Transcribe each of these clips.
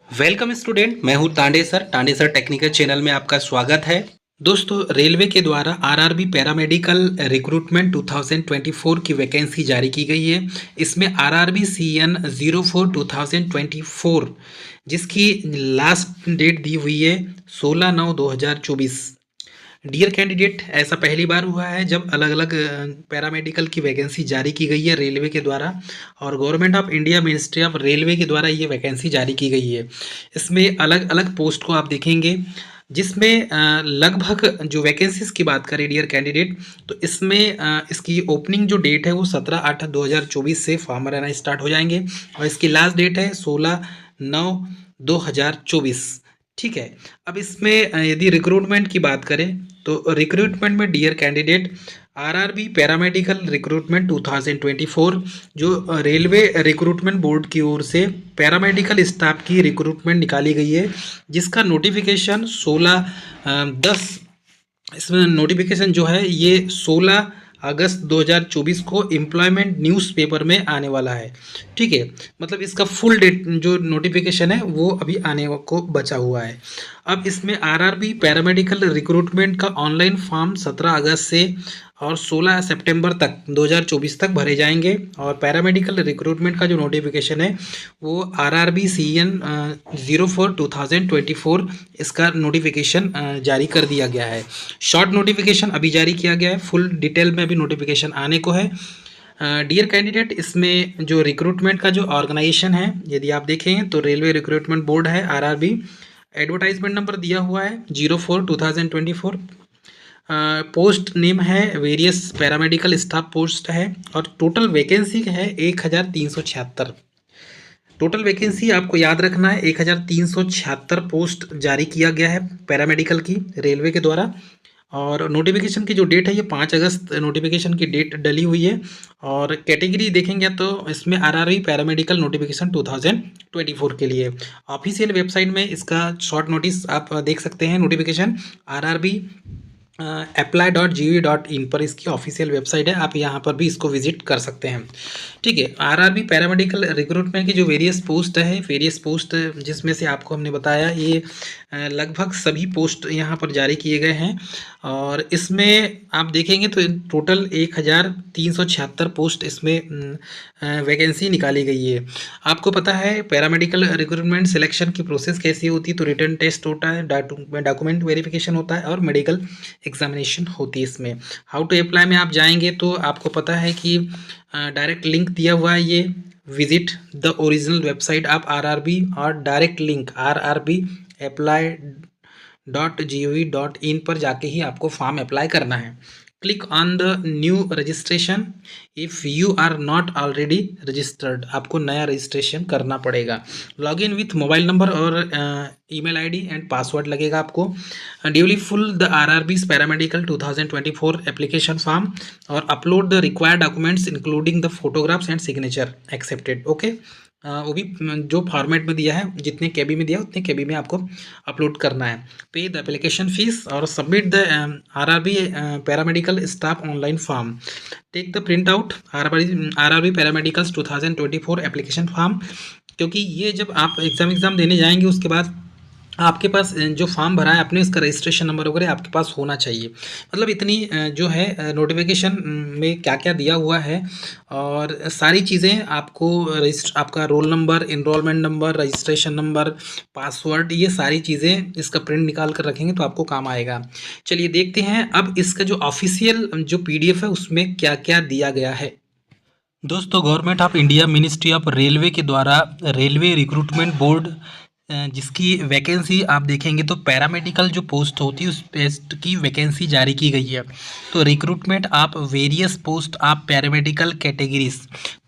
Welcome student, मैं हूं Tande sir technical channel में आपका स्वागत है। दोस्तों, रेलवे के द्वारा आरआरबी पैरामेडिकल रिक्रूटमेंट 2024 की वैकेंसी जारी की गई है। इसमें आरआरबी सीएन 04 2024 जिसकी लास्ट डेट दी हुई है 16/9/2024। डियर कैंडिडेट, ऐसा पहली बार हुआ है जब अलग अलग पैरामेडिकल की वैकेंसी जारी की गई है रेलवे के द्वारा, और government of India ministry of railway के द्वारा ये वैकेंसी जारी की गई है। इसमें अलग अलग पोस्ट को आप देखेंगे, जिसमें लगभग जो वैकेंसीज की बात करें डियर कैंडिडेट, तो इसमें इसकी ओपनिंग जो डेट है वो 17/8/2024 से फॉर्म भरना स्टार्ट हो जाएंगे, और इसकी लास्ट डेट है 16/9/2024। ठीक है। अब इसमें यदि रिक्रूटमेंट की बात करें तो रिक्रूटमेंट में dear candidate RRB paramedical recruitment 2024 जो रेलवे रिक्रूटमेंट बोर्ड की ओर से पैरामेडिकल स्टाफ की रिक्रूटमेंट निकाली गई है, जिसका नोटिफिकेशन 16/10, इसमें नोटिफिकेशन जो है ये 16 अगस्त 2024 को एम्प्लॉयमेंट न्यूज़पेपर में आने वाला है। ठीक है, मतलब इसका फुल डेट जो नोटिफिकेशन है वो अभी आने को बचा हुआ है। अब इसमें आरआरबी पैरामेडिकल रिक्रूटमेंट का ऑनलाइन फॉर्म 17 अगस्त से और 16 सितंबर तक 2024 तक भरे जाएंगे, और पैरामेडिकल रिक्रूटमेंट का जो नोटिफिकेशन है वो आरआरबी सीएन 04 2024 इसका नोटिफिकेशन जारी कर दिया गया है। शॉर्ट नोटिफिकेशन अभी जारी किया गया है, फुल डिटेल में अभी नोटिफिकेशन आने को है। डियर कैंडिडेट, इसमें जो रिक्रूटमेंट का जो ऑर्गेनाइजेशन है यदि आप देखें तो रेलवे रिक्रूटमेंट बोर्ड है आरआरबी। एडवर्टाइजमेंट नंबर दिया हुआ है 04/2024। पोस्ट नेम है वेरियस पैरामेडिकल स्टाफ पोस्ट है, और टोटल वैकेंसी है 1376। टोटल वैकेंसी आपको याद रखना है 1376 पोस्ट जारी किया गया है पैरामेडिकल की रेलवे के द्वारा। और नोटिफिकेशन की जो डेट है ये 5 अगस्त नोटिफिकेशन की डेट डली हुई है। और कैटेगरी देखेंगे तो इसमें आरआरबी पैरामेडिकल नोटिफिकेशन 2024 के लिए ऑफिशियल वेबसाइट में इसका शॉर्ट नोटिस आप देख सकते हैं। नोटिफिकेशन आरआरबी apply.gov.in पर इसकी ऑफिशियल वेबसाइट है, आप यहाँ पर भी इसको विजिट कर सकते हैं। ठीक है। आरआरबी पैरामेडिकल रिक्रूटमेंट की जो वेरियस पोस्ट जिसमें से आपको हमने बताया ये लगभग सभी पोस्ट यहाँ पर जारी किए गए हैं, और इसमें आप देखेंगे तो टोटल 1376 पोस्ट इसमें वैकेंसी निकाली गई है। आपको पता है पैरामेडिकल रिक्रूटमेंट सिलेक्शन की प्रोसेस कैसी होती है, तो रिटर्न टेस्ट होता है, डॉक्यूमेंट वेरिफिकेशन होता है, और मेडिकल एग्जामिनेशन होती है। इसमें हाउ टू अप्लाई में आप जाएंगे तो आपको पता है कि डायरेक्ट लिंक दिया हुआ है, ये visit the original website of RRB, और डायरेक्ट लिंक rrbapply.gov.in पर जाके ही आपको फॉर्म अप्लाई करना है। Click on the new registration if you are not already registered, आपको नया रजिस्ट्रेशन करना पड़ेगा। लॉगिन विथ मोबाइल नंबर और ईमेल आईडी एंड पासवर्ड लगेगा आपको। Duly fill the RRB paramedical 2024 application form और upload the required documents including the photographs and signature accepted. Okay, वो भी जो फॉर्मेट में दिया है, जितने केबी में दिया उतने केबी में आपको अपलोड करना है। पे द एप्लीकेशन फीस और submit the RRB paramedical staff online form. Take the print out RRB paramedicals 2024 application form, क्योंकि ये जब आप एग्ज़ाम देने जाएंगे उसके बाद आपके पास जो फॉर्म भरा है आपने उसका रजिस्ट्रेशन नंबर वगैरह आपके पास होना चाहिए। मतलब इतनी जो है नोटिफिकेशन में क्या क्या दिया हुआ है, और सारी चीज़ें आपको आपका roll number, enrolment number, registration number, password, ये सारी चीज़ें इसका प्रिंट निकाल कर रखेंगे तो आपको काम आएगा। चलिए देखते हैं अब इसका जो ऑफिशियल जो पीडीएफ है उसमें क्या क्या दिया गया है। दोस्तों, government of India ministry of railway के द्वारा रेलवे रिक्रूटमेंट बोर्ड जिसकी वैकेंसी आप देखेंगे तो पैरामेडिकल जो पोस्ट होती है उस पोस्ट की वैकेंसी जारी की गई है। तो रिक्रूटमेंट आप वेरियस पोस्ट आप पैरामेडिकल कैटेगरीज,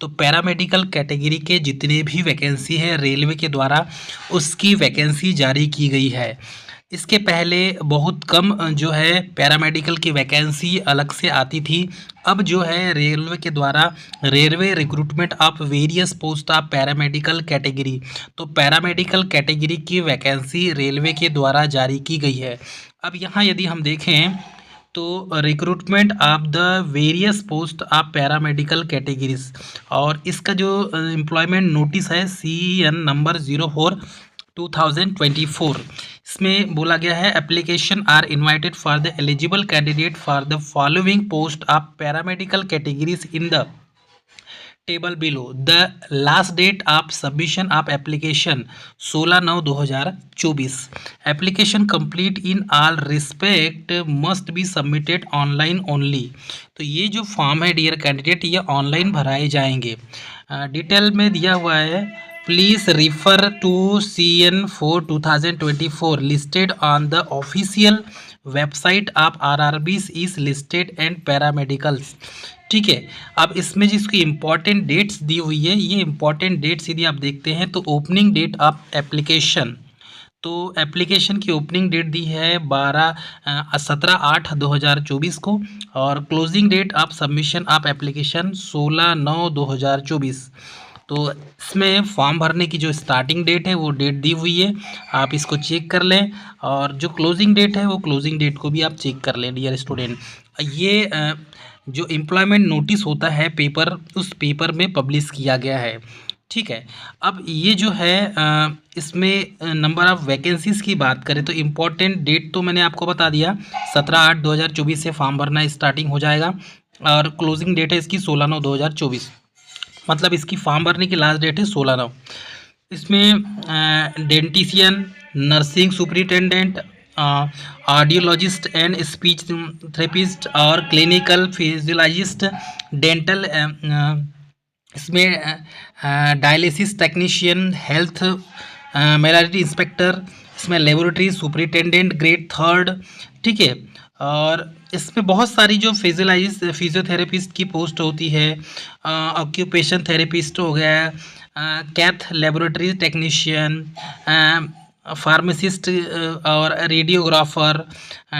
तो पैरामेडिकल कैटेगरी के जितने भी वैकेंसी है रेलवे के द्वारा उसकी वैकेंसी जारी की गई है। इसके पहले बहुत कम जो है पैरामेडिकल की वैकेंसी अलग से आती थी। अब जो है रेलवे के द्वारा railway recruitment of various post of paramedical category, तो पैरामेडिकल कैटेगरी की वैकेंसी रेलवे के द्वारा जारी की गई है। अब यहाँ यदि हम देखें तो recruitment of the various post of paramedical categories, और इसका जो एम्प्लॉयमेंट नोटिस है CN नंबर 04 2024। इसमें बोला गया है application are invited for the eligible candidate for the following post of paramedical categories in the table below. The last date of submission of application 16/9/2024। Application complete in all respect must be submitted online only. तो ये जो form है dear candidate, ये online भराए जाएंगे। Detail में दिया हुआ है, please refer to CN4/2024 listed on the official website of RRBs is listed and paramedicals. ठीक है, अब इसमें जिसकी इम्पॉर्टेंट डेट्स दी हुई है, ये इम्पॉर्टेंट डेट्स यदि आप देखते हैं तो ओपनिंग डेट ऑफ एप्लीकेशन, तो एप्लीकेशन की ओपनिंग डेट दी है 17/8/2024 को, और closing date of submission of application 16/9/2024। तो इसमें फॉर्म भरने की जो स्टार्टिंग डेट है वो डेट दी हुई है, आप इसको चेक कर लें, और जो क्लोजिंग डेट है वो क्लोजिंग डेट को भी आप चेक कर लें डियर स्टूडेंट। ये जो एम्प्लॉयमेंट नोटिस होता है पेपर, उस पेपर में पब्लिश किया गया है। ठीक है, अब ये जो है इसमें नंबर ऑफ़ वैकेंसीज़ की बात करें तो इम्पॉर्टेंट डेट तो मैंने आपको बता दिया, 17/8/2024 से फॉर्म भरना स्टार्टिंग हो जाएगा, और क्लोजिंग डेट है इसकी 16/9/2024। मतलब इसकी फॉर्म भरने की लास्ट डेट है 16/9। इसमें dietician, nursing superintendent, audiologist and speech therapist और क्लिनिकल फिजियोलॉजिस्ट, डेंटल, इसमें dialysis technician, health malaria inspector, इसमें लेबोरेटरी सुपरिटेंडेंट ग्रेड 3। ठीक है, और इसमें बहुत सारी जो फिजियोथेरेपिस्ट की पोस्ट होती है, ऑक्यूपेशन थेरेपिस्ट हो गया, कैथ लेबोरेटरी टेक्नीशियन, फार्मासिस्ट और रेडियोग्राफर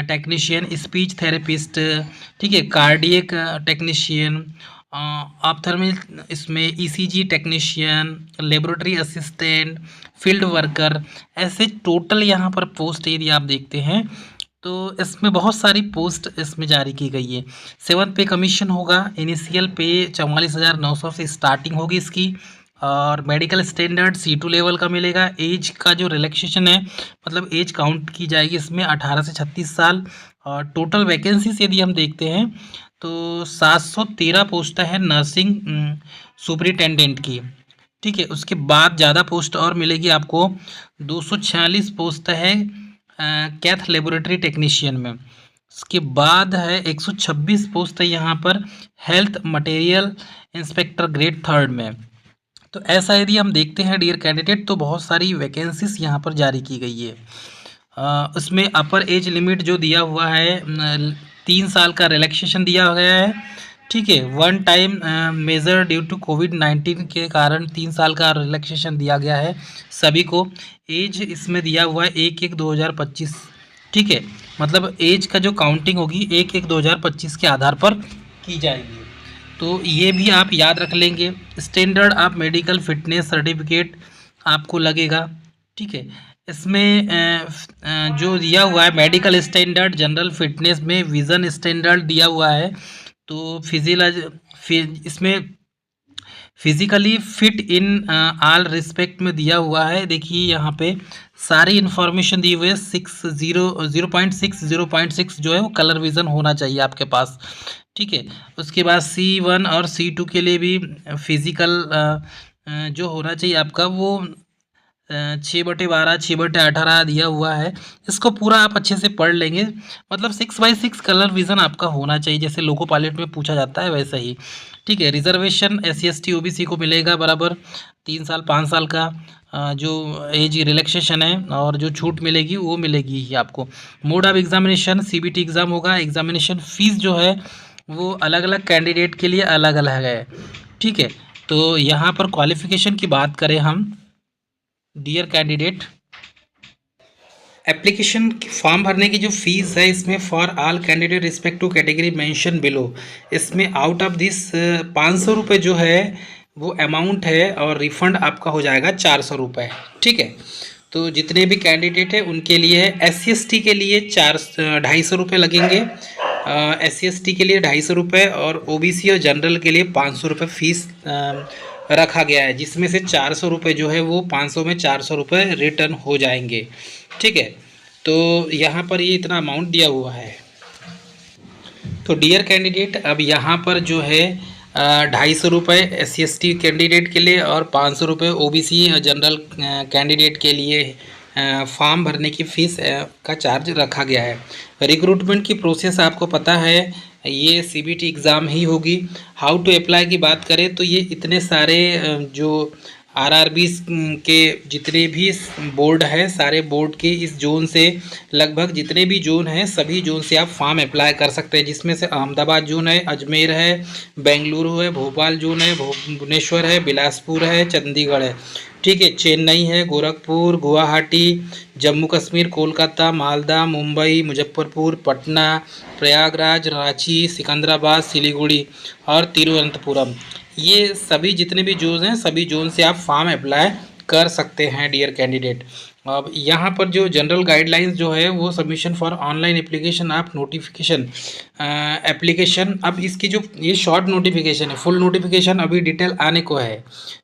टेक्नीशियन, स्पीच थेरेपिस्ट, ठीक है, कार्डियक टेक्नीशियन, ऑप्थेल्मिक, इसमें ECG technician, laboratory assistant, field worker, ऐसे टोटल यहाँ पर पोस्ट यदि आप देखते हैं तो इसमें बहुत सारी पोस्ट इसमें जारी की गई है। 7th पे कमीशन होगा, इनिशियल पे 44,900 से स्टार्टिंग होगी इसकी, और मेडिकल स्टैंडर्ड C2 लेवल का मिलेगा। एज का जो रिलैक्सेशन है, मतलब एज काउंट की जाएगी इसमें 18 से 36 साल। और टोटल वैकेंसीज यदि हम देखते हैं तो 713 पोस्ट है नर्सिंग सुपरिटेंडेंट की। ठीक है, उसके बाद ज़्यादा पोस्ट और मिलेगी आपको, 246 पोस्ट है कैथ लेबोरेटरी टेक्नीशियन में। उसके बाद है 126 पोस्ट है यहाँ पर हेल्थ मटेरियल इंस्पेक्टर ग्रेड 3 में। तो ऐसा यदि हम देखते हैं डियर कैंडिडेट, तो बहुत सारी वैकेंसीज यहाँ पर जारी की गई है। उसमें अपर एज लिमिट जो दिया हुआ है, 3 साल का रिलैक्सेशन दिया गया है। ठीक है, one time measure due to कोविड-19 के कारण 3 साल का रिलैक्सेशन दिया गया है सभी को। एज इसमें दिया हुआ है 1/1/2025। ठीक है, मतलब एज का जो काउंटिंग होगी 1/1/2025 के आधार पर की जाएगी। तो ये भी आप याद रख लेंगे। Standard of medical fitness certificate आपको लगेगा। ठीक है, इसमें जो दिया हुआ है मेडिकल स्टैंडर्ड, जनरल फिटनेस में विज़न स्टैंडर्ड दिया हुआ है। तो इसमें physically fit in all respect में दिया हुआ है। देखिए यहाँ पे सारी इन्फॉर्मेशन दी हुई है। 0.6 जो है वो कलर विज़न होना चाहिए आपके पास। ठीक है, उसके बाद C1 और C2 के लिए भी फिज़िकल जो होना चाहिए आपका वो 6/12 6/18 दिया हुआ है। इसको पूरा आप अच्छे से पढ़ लेंगे। मतलब 6/6 कलर विज़न आपका होना चाहिए, जैसे लोको पायलट में पूछा जाता है वैसा ही। ठीक है, रिजर्वेशन SC ST OBC को मिलेगा बराबर 3 साल 5 साल का जो एज रिलैक्सेशन है, और जो छूट मिलेगी वो मिलेगी ही आपको। Mode of examination CBT exam होगा। एग्जामिनेशन फ़ीस जो है वो अलग अलग कैंडिडेट के लिए अलग अलग है। ठीक है, तो यहाँ पर क्वालिफ़िकेशन की बात करें हम डियर कैंडिडेट, एप्लीकेशन फॉर्म भरने की जो फीस है इसमें for all candidate respect to category mention below, इसमें आउट ऑफ दिस 500 रुपये जो है वो अमाउंट है, और रिफ़ंड आपका हो जाएगा 400 रुपये। ठीक है, तो जितने भी कैंडिडेट हैं उनके लिए है। SC ST के लिए 250 रुपये लगेंगे, SC ST के लिए 250 रुपये, और OBC और जनरल के लिए 500 रुपये फ़ीस रखा गया है, जिसमें से 400 रुपये जो है वो 500 में 400 रुपये रिटर्न हो जाएंगे। ठीक है, तो यहाँ पर ये इतना अमाउंट दिया हुआ है। तो डियर कैंडिडेट, अब यहाँ पर जो है 250 रुपये SC/ST कैंडिडेट के लिए और 500 रुपये OBC जनरल कैंडिडेट के लिए फॉर्म भरने की फ़ीस का चार्ज रखा गया है। रिक्रूटमेंट की प्रोसेस आपको पता है, ये CBT एग्ज़ाम ही होगी। हाउ टू अप्लाई की बात करें तो ये इतने सारे जो RRBs के जितने भी बोर्ड है, सारे बोर्ड के इस जोन से लगभग जितने भी जोन हैं सभी जोन से आप फॉर्म अप्लाई कर सकते हैं, जिसमें से अहमदाबाद जोन है, अजमेर है, बेंगलुरु है, भोपाल जोन है, भुवनेश्वर है, बिलासपुर है, चंडीगढ़ है। ठीक है, चेन्नई है, गोरखपुर, गुवाहाटी, जम्मू कश्मीर, कोलकाता, मालदा, मुंबई, मुजफ्फरपुर, पटना, प्रयागराज, रांची, सिकंदराबाद, सिलीगुड़ी और तिरुवनंतपुरम। ये सभी जितने भी जोन हैं सभी जोन से आप फॉर्म अप्लाई कर सकते हैं डियर कैंडिडेट। अब यहाँ पर जो जनरल गाइडलाइंस जो है वो submission for online application of notification application. अब इसकी जो ये शॉर्ट नोटिफिकेशन है, फुल नोटिफिकेशन अभी डिटेल आने को है।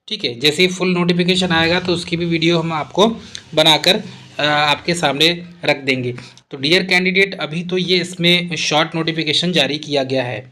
ठीक है, जैसे ही फुल नोटिफिकेशन आएगा तो उसकी भी वीडियो हम आपको बनाकर आपके सामने रख देंगे। तो डियर कैंडिडेट, अभी तो ये इसमें शॉर्ट नोटिफिकेशन जारी किया गया है।